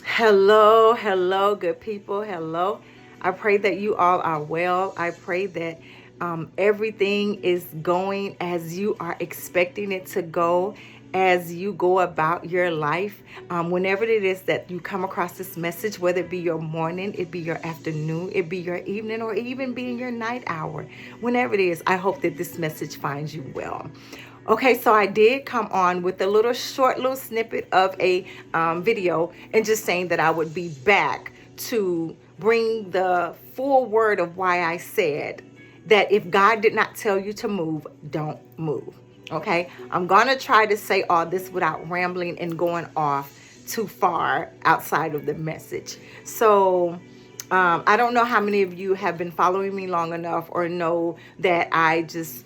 Hello, hello, good people. Hello. I pray that you all are well. I pray that everything is going as you are expecting it to go as you go about your life. Whenever it is that you come across this message, whether it be your morning, it be your afternoon, it be your evening, or even be your night hour, whenever it is, I hope that this message finds you well. Okay, so I did come on with a little snippet of a video and just saying that I would be back to bring the full word of why I said that if God did not tell you to move, don't move. Okay, I'm gonna try to say all this without rambling and going off too far outside of the message. So I don't know how many of you have been following me long enough or know that I just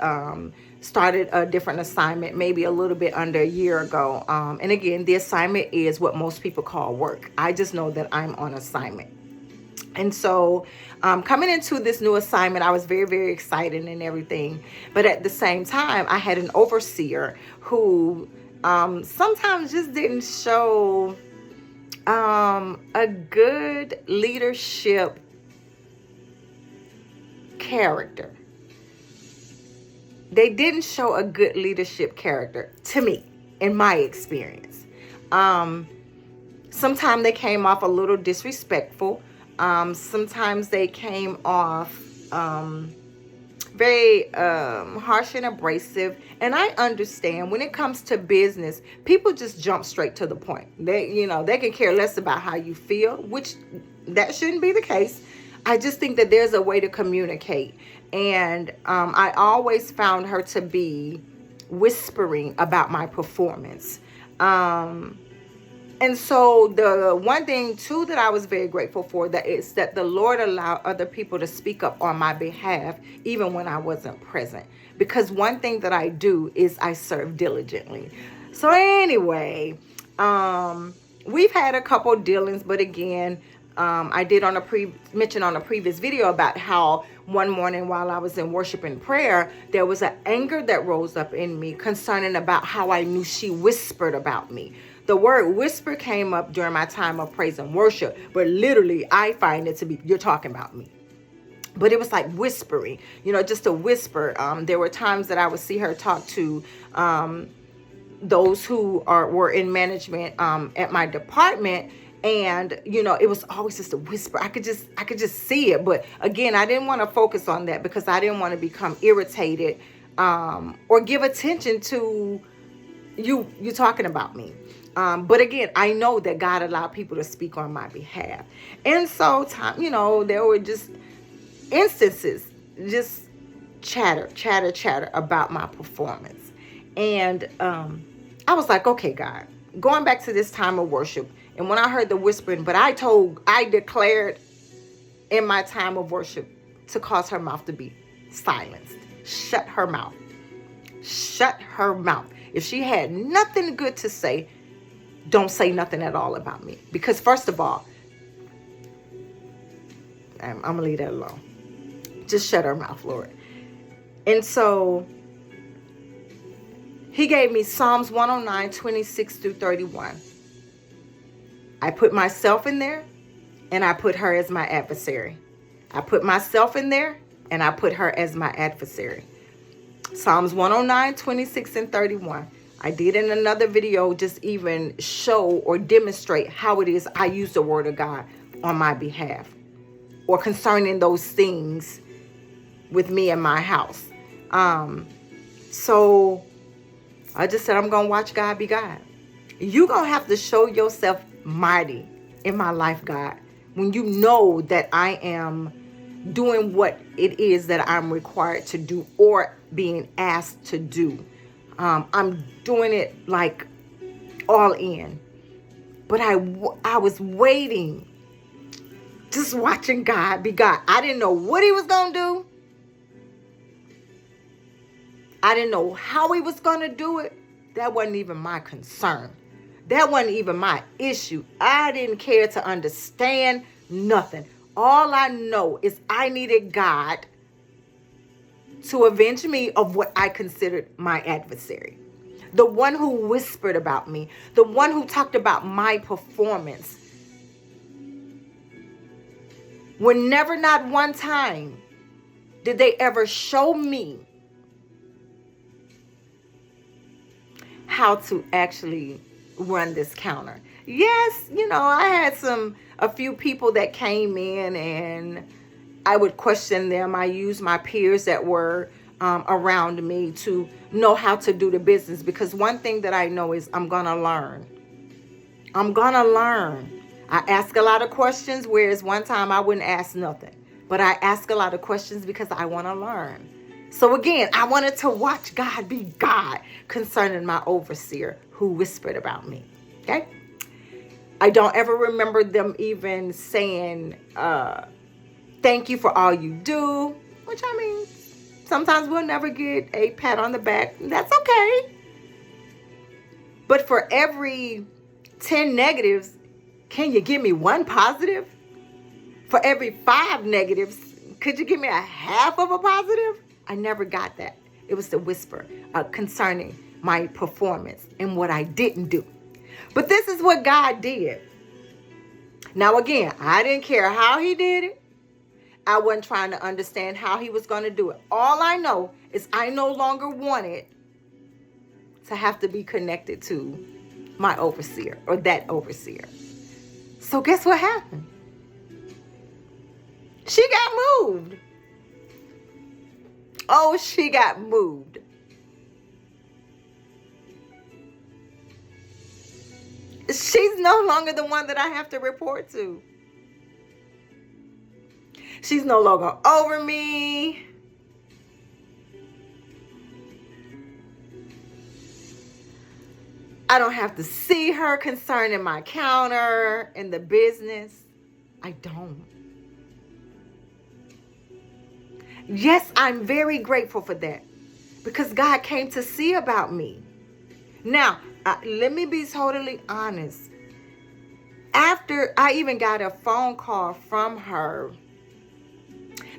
started a different assignment maybe a little bit under a year ago. And again, the assignment is what most people call work. I just know that I'm on assignment. And so coming into this new assignment, I was very, very excited and everything. But at the same time, I had an overseer who sometimes just didn't show a good leadership character. They didn't show a good leadership character to me, in my experience. Sometimes they came off a little disrespectful. Sometimes they came off very harsh and abrasive. And I understand when it comes to business, people just jump straight to the point. They can care less about how you feel, which that shouldn't be the case. I just think that there's a way to communicate. And I always found her to be whispering about my performance. And so the one thing too that I was very grateful for that is that the Lord allowed other people to speak up on my behalf even when I wasn't present. Because one thing that I do is I serve diligently. So anyway, we've had a couple dealings, but again, I did mention on a previous video about how one morning while I was in worship and prayer, there was an anger that rose up in me concerning about how I knew she whispered about me. The word whisper came up during my time of praise and worship, but literally I find it to be, you're talking about me. But it was like whispering, just a whisper. There were times that I would see her talk to those who were in management at my department. And, it was always just a whisper. I could just see it. But again, I didn't want to focus on that because I didn't want to become irritated or give attention to you talking about me. But again, I know that God allowed people to speak on my behalf. And so, there were just instances, just chatter about my performance. And I was like, okay, God, going back to this time of worship. And when I heard the whispering, but I declared in my time of worship to cause her mouth to be silenced. Shut her mouth. Shut her mouth. If she had nothing good to say, don't say nothing at all about me. Because first of all, I'm going to leave that alone. Just shut her mouth, Lord. And so he gave me Psalms 109, 26 through 31. I put myself in there and I put her as my adversary. I put myself in there and I put her as my adversary. Psalms 109, 26 and 31. I did in another video just even show or demonstrate how it is I use the word of God on my behalf or concerning those things with me and my house. So I just said, I'm going to watch God be God. You're going to have to show yourself mighty in my life, God, when you know that I am doing what it is that I'm required to do or being asked to do. I'm doing it like all in. But I was waiting, just watching God be God. I didn't know what he was going to do. I didn't know how he was going to do it. That wasn't even my concern. That wasn't even my issue. I didn't care to understand nothing. All I know is I needed God to avenge me of what I considered my adversary. The one who whispered about me. The one who talked about my performance. when never not one time did they ever show me how to actually run this counter. Yes, I had a few people that came in and I would question them. I used my peers that were around me to know how to do the business, because one thing that I know is I'm going to learn. I'm going to learn. I ask a lot of questions, whereas one time I wouldn't ask nothing. But I ask a lot of questions because I want to learn. So again, I wanted to watch God be God concerning my overseer who whispered about me. Okay? I don't ever remember them even saying, thank you for all you do, which I mean, sometimes we'll never get a pat on the back. That's okay. But for every 10 negatives, can you give me one positive? For every 5 negatives, could you give me a half of a positive? I never got that. It was the whisper concerning my performance and what I didn't do. But this is what God did. Now again, I didn't care how he did it. I wasn't trying to understand how he was going to do it. All I know is I no longer wanted to have to be connected to my overseer or that overseer. So guess what happened? She got moved. Oh, she got moved. She's no longer the one that I have to report to. She's no longer over me. I don't have to see her concerning my counter and the business. I don't. Yes, I'm very grateful for that, because God came to see about me. Now, let me be totally honest. After I even got a phone call from her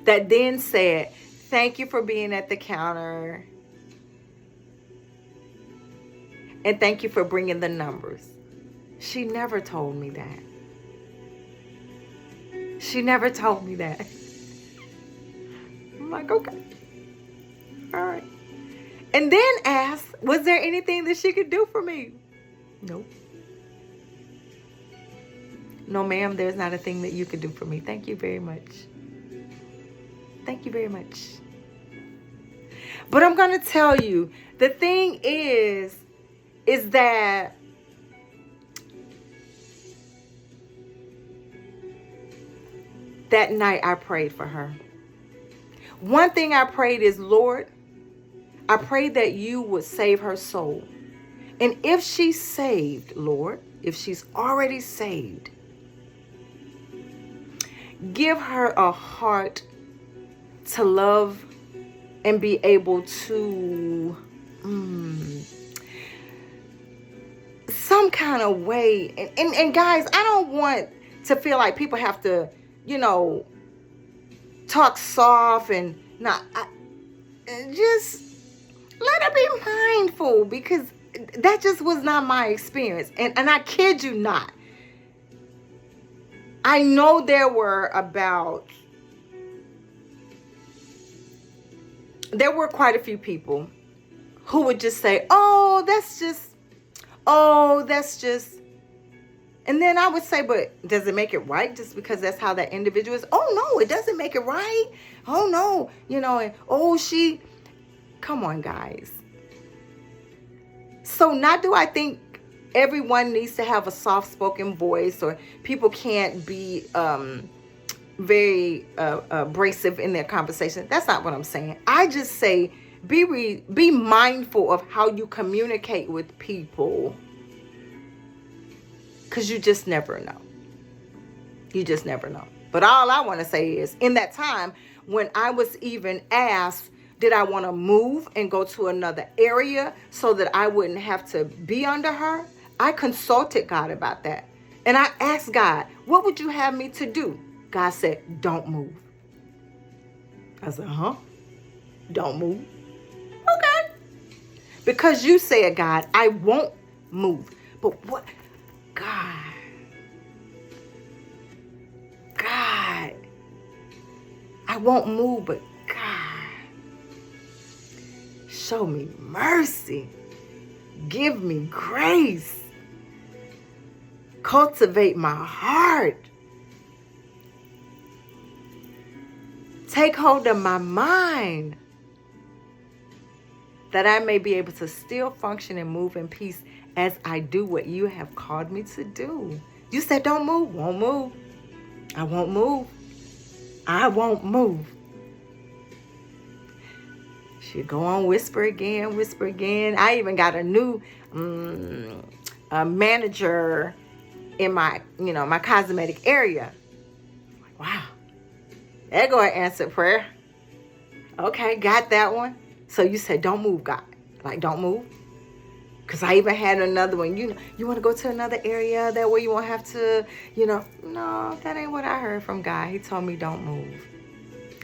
that then said, thank you for being at the counter. And thank you for bringing the numbers. She never told me that. She never told me that. I'm like, okay. All right. And then asked, was there anything that she could do for me? Nope. No, ma'am, there's not a thing that you could do for me. Thank you very much. Thank you very much. But I'm going to tell you, the thing is that that night I prayed for her. One thing I prayed is, Lord, I pray that you would save her soul. And if she's saved, Lord, if she's already saved, give her a heart to love and be able to some kind of way. And guys, I don't want to feel like people have to, talk soft and not. Just let her be mindful, because that just was not my experience. And I kid you not. I know there were quite a few people who would just say, oh, that's just. And then I would say, but does it make it right just because that's how that individual is? Oh, no, it doesn't make it right. Oh, no, and come on, guys. So not do I think everyone needs to have a soft-spoken voice, or people can't be very abrasive in their conversation. That's not what I'm saying. I just say be mindful of how you communicate with people, because you just never know. You just never know. But all I want to say is, in that time when I was even asked, did I want to move and go to another area so that I wouldn't have to be under her? I consulted God about that. And I asked God, what would you have me to do? God said, don't move. I said, don't move. Okay. Because you said, God, I won't move. But what? God. I won't move, but God, show me mercy. Give me grace. Cultivate my heart. Take hold of my mind, that I may be able to still function and move in peace as I do what you have called me to do. You said don't move. Won't move. I won't move. I won't move. She'd go on, whisper again, whisper again. I even got a new manager in my, my cosmetic area. Wow. There go an answered prayer. Okay, got that one. So you said, don't move, God. Like, don't move. Because I even had another one. You want to go to another area? That way you won't have to, No, that ain't what I heard from God. He told me don't move.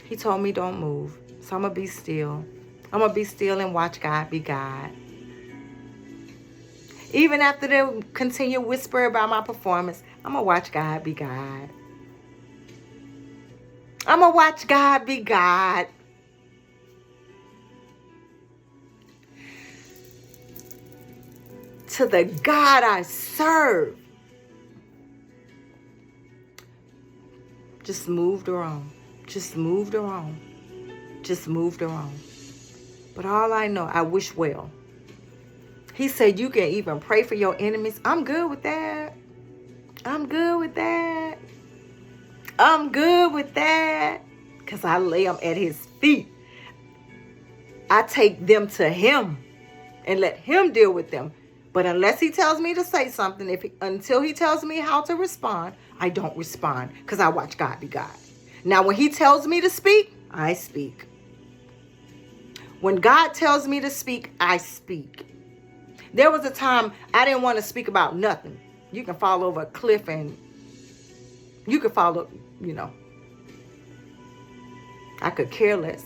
He told me don't move. So I'm going to be still. I'm going to be still and watch God be God. Even after they continue whisper about my performance, I'm going to watch God be God. I'm going to watch God be God. To the God I serve. Just moved her on. Just moved her on. Just moved her on. But all I know, I wish well. He said you can even pray for your enemies. I'm good with that. I'm good with that. I'm good with that. Because I lay them at his feet. I take them to him and let him deal with them. But unless he tells me to say something, until he tells me how to respond, I don't respond because I watch God be God. Now, when he tells me to speak, I speak. When God tells me to speak, I speak. There was a time I didn't want to speak about nothing. You can fall over a cliff and you can follow, I could care less.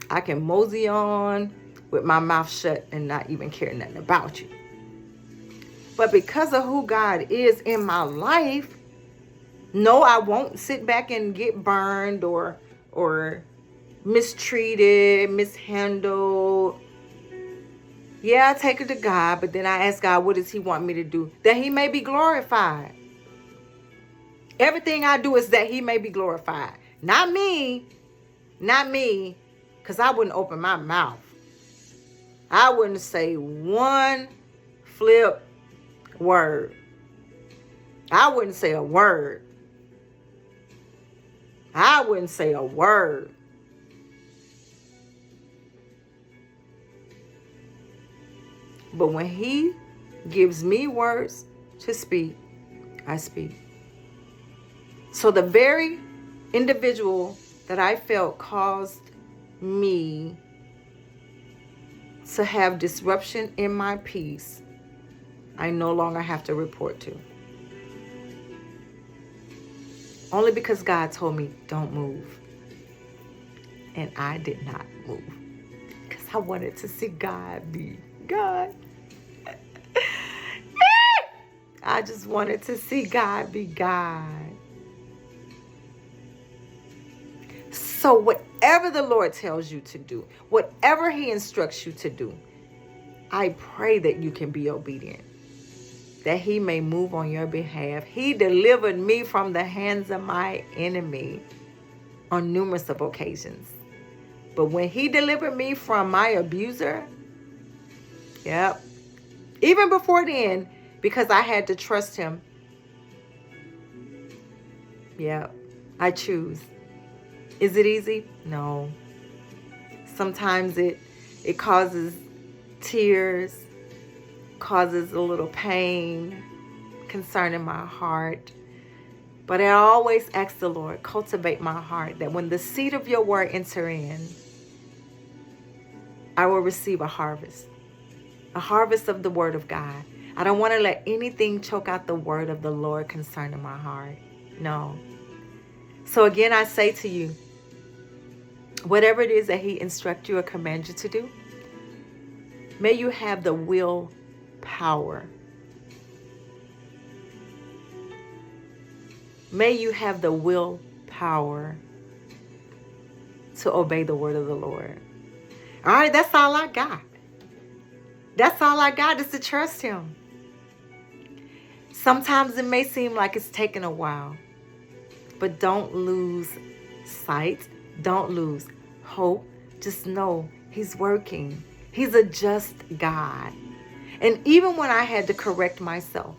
I can mosey on with my mouth shut and not even care nothing about you. But because of who God is in my life, no, I won't sit back and get burned or mistreated, mishandled. Yeah, I take it to God, but then I ask God, what does he want me to do? That he may be glorified. Everything I do is that he may be glorified. Not me, because I wouldn't open my mouth. I wouldn't say one flip word. I wouldn't say a word. I wouldn't say a word. But when he gives me words to speak, I speak. So the very individual that I felt caused me to have disruption in my peace, I no longer have to report to. Only because God told me, don't move. And I did not move. Because I wanted to see God be God. I just wanted to see God be God. So whatever the Lord tells you to do, whatever he instructs you to do, I pray that you can be obedient, that he may move on your behalf. He delivered me from the hands of my enemy on numerous of occasions. But when he delivered me from my abuser, even before then, because I had to trust him, I choose. Is it easy? No. Sometimes it causes tears, causes a little pain concerning my heart. But I always ask the Lord, cultivate my heart, that when the seed of your word enter in, I will receive a harvest of the word of God. I don't want to let anything choke out the word of the Lord concerning my heart. No. So again, I say to you, whatever it is that he instructs you or commands you to do, may you have the will power. May you have the will power to obey the word of the Lord. All right, that's all I got. That's all I got is to trust him. Sometimes it may seem like it's taking a while, but don't lose sight. Don't lose hope. Just know he's working. He's a just God. And even when I had to correct myself,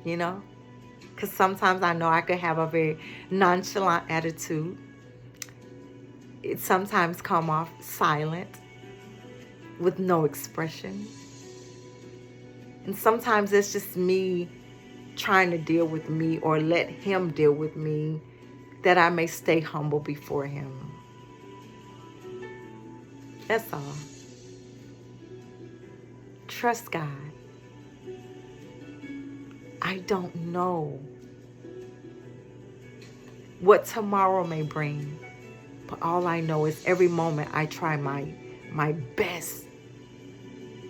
because sometimes I know I could have a very nonchalant attitude. It sometimes come off silent with no expression. And sometimes it's just me trying to deal with me or let him deal with me, that I may stay humble before him. That's all. Trust God. I don't know what tomorrow may bring, but all I know is every moment I try my best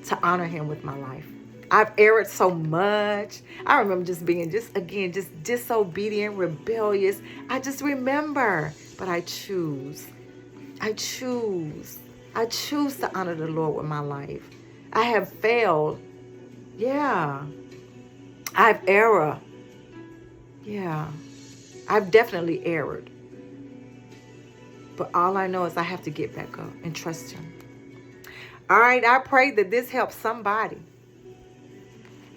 to honor him with my life. I've erred so much. I remember just being just disobedient, rebellious. I just remember, but I choose to honor the Lord with my life. I have failed. Yeah. I've erred. Yeah. I've definitely erred. But all I know is I have to get back up and trust him. All right, I pray that this helps somebody.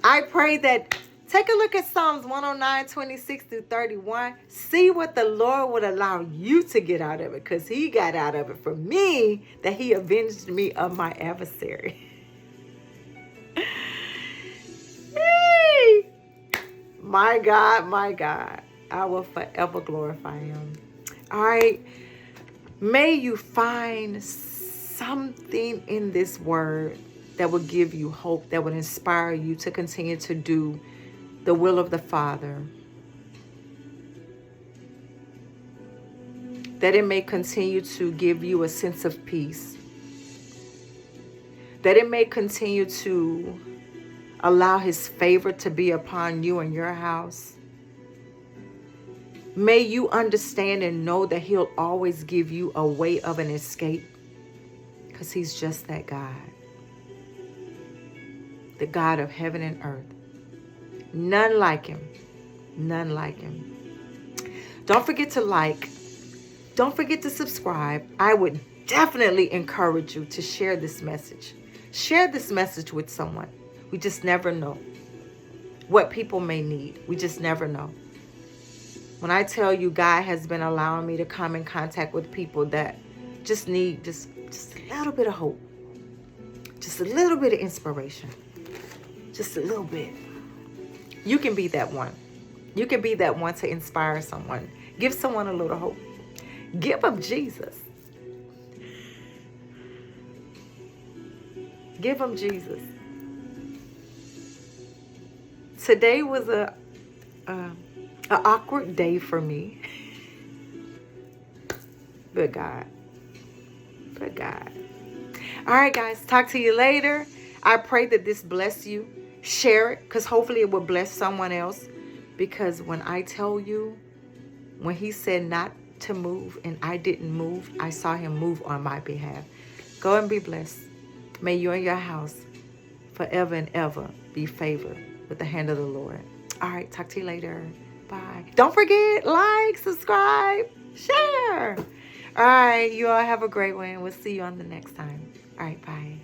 I pray that, take a look at Psalms 109, 26 through 31. See what the Lord would allow you to get out of it, because he got out of it for me, that he avenged me of my adversary. Hey! My God, I will forever glorify him. All right, may you find something in this word that will give you hope, that would inspire you to continue to do the will of the Father. That it may continue to give you a sense of peace. That it may continue to allow his favor to be upon you and your house. May you understand and know that he'll always give you a way of an escape, because he's just that God. The God of heaven and earth. None like him. None like him. Don't forget to like. Don't forget to subscribe. I would definitely encourage you to share this message. Share this message with someone. We just never know what people may need. We just never know. When I tell you, God has been allowing me to come in contact with people that just need just a little bit of hope. Just a little bit of inspiration. Just a little bit. You can be that one. You can be that one to inspire someone. Give someone a little hope. Give them Jesus. Give them Jesus. Today was a awkward day for me. But God. All right, guys. Talk to you later. I pray that this bless you. Share it, because hopefully it will bless someone else. Because when I tell you, when he said not to move and I didn't move, I saw him move on my behalf. Go and be blessed. May you and your house forever and ever be favored with the hand of the Lord. All right, talk to you later. Bye. Don't forget, like, subscribe, share. All right, you all have a great one. We'll see you on the next time. All right, bye.